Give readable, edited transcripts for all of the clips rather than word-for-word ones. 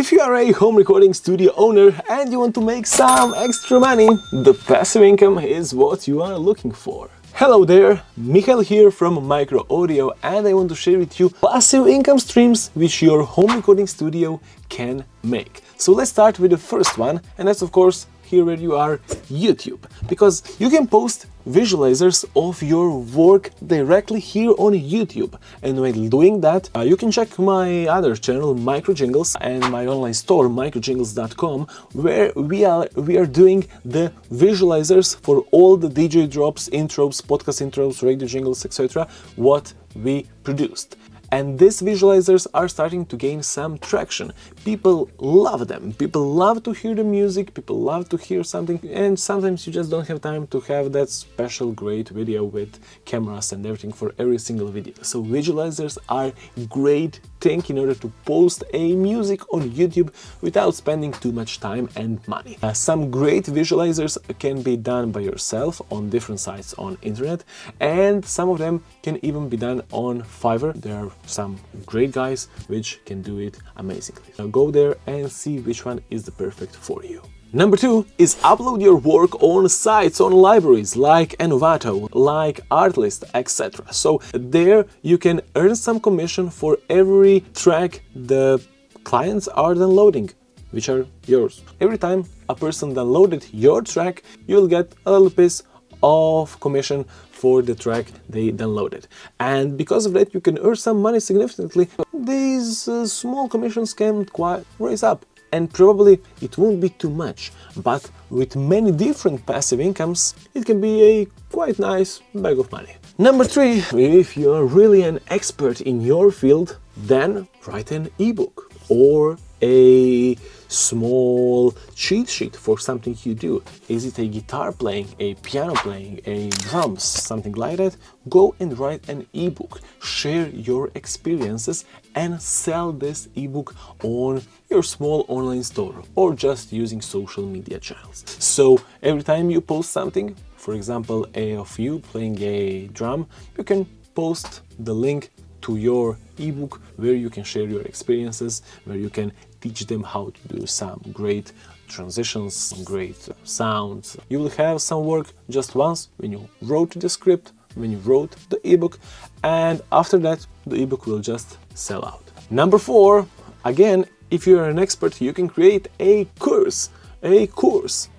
If you are a home recording studio owner and you want to make some extra money, the passive income is what you are looking for. Hello there, Michael here from Micro Audio, and I want to share with you passive income streams which your home recording studio can make. So let's start with the first one, and that's of course here where you are, YouTube, because you can post visualizers of your work directly here on YouTube. And while doing that, you can check my other channel, Micro Jingles, and my online store, microjingles.com, where we are doing the visualizers for all the DJ drops, intros, podcast intros, radio jingles, etc. what we produced. And these visualizers are starting to gain some traction. People love them. People love to hear the music, people love to hear something, and sometimes you just don't have time to have that special great video with cameras and everything for every single video. So visualizers are great thing in order to post a music on YouTube without spending too much time and money. Some great visualizers can be done by yourself on different sites on internet, and some of them can even be done on Fiverr. There are some great guys which can do it amazingly. Now go there and see which one is the perfect for you. Number 2 is upload your work on sites, on libraries like Envato, like Artlist, etc. So there you can earn some commission for every track the clients are downloading, which are yours. Every time a person downloaded your track, you'll get a little piece of commission for the track they downloaded, and because of that you can earn some money significantly. These small commissions can quite raise up, and probably it won't be too much, but with many different passive incomes it can be a quite nice bag of money. Number 3, if you are really an expert in your field, then write an ebook or a small cheat sheet for something you do. Is it a guitar playing, a piano playing, a drums, something like that? Go and write an ebook, share your experiences and sell this ebook on your small online store or just using social media channels. So every time you post something, for example of you playing a drum, you can post the link to your ebook where you can share your experiences, where you can teach them how to do some great transitions, some great sounds. You will have some work just once when you wrote the script, when you wrote the ebook, and after that the ebook will just sell out. Number 4, again, if you're an expert, you can create a course.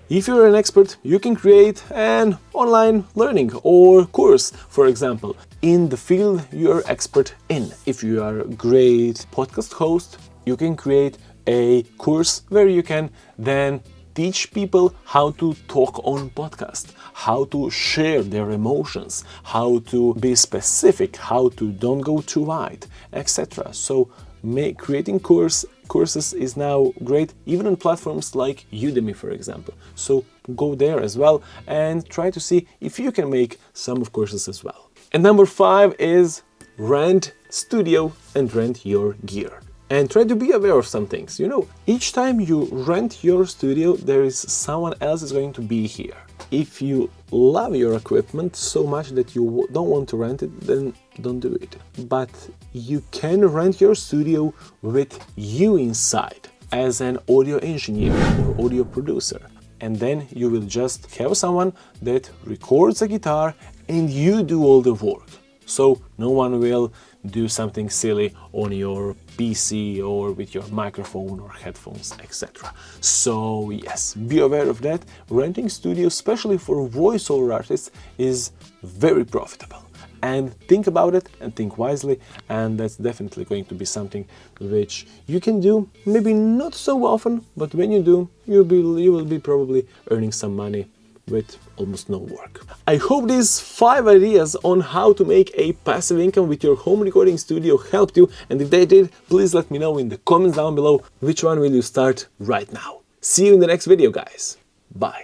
If you're an expert, you can create an online learning or course, for example, in the field you're expert in. If you are a great podcast host, you can create a course where you can then teach people how to talk on podcast, how to share their emotions, how to be specific, how to don't go too wide, etc. So creating courses is now great, even on platforms like Udemy, for example. So go there as well and try to see if you can make some of courses as well. And number 5 is rent studio and rent your gear. And try to be aware of some things. You know, each time you rent your studio, there is someone else is going to be here. If you love your equipment so much that you don't want to rent it, then don't do it. But you can rent your studio with you inside as an audio engineer or audio producer. And then you will just have someone that records a guitar and you do all the work. So no one will do something silly on your PC or with your microphone or headphones, etc. So yes, be aware of that. Renting studios, especially for voiceover artists, is very profitable. And think about it and think wisely, and that's definitely going to be something which you can do, maybe not so often, but when you do, you will be probably earning some money with almost no work. I hope these 5 ideas on how to make a passive income with your home recording studio helped you, and if they did, please let me know in the comments down below which one will you start right now. See you in the next video, guys. Bye.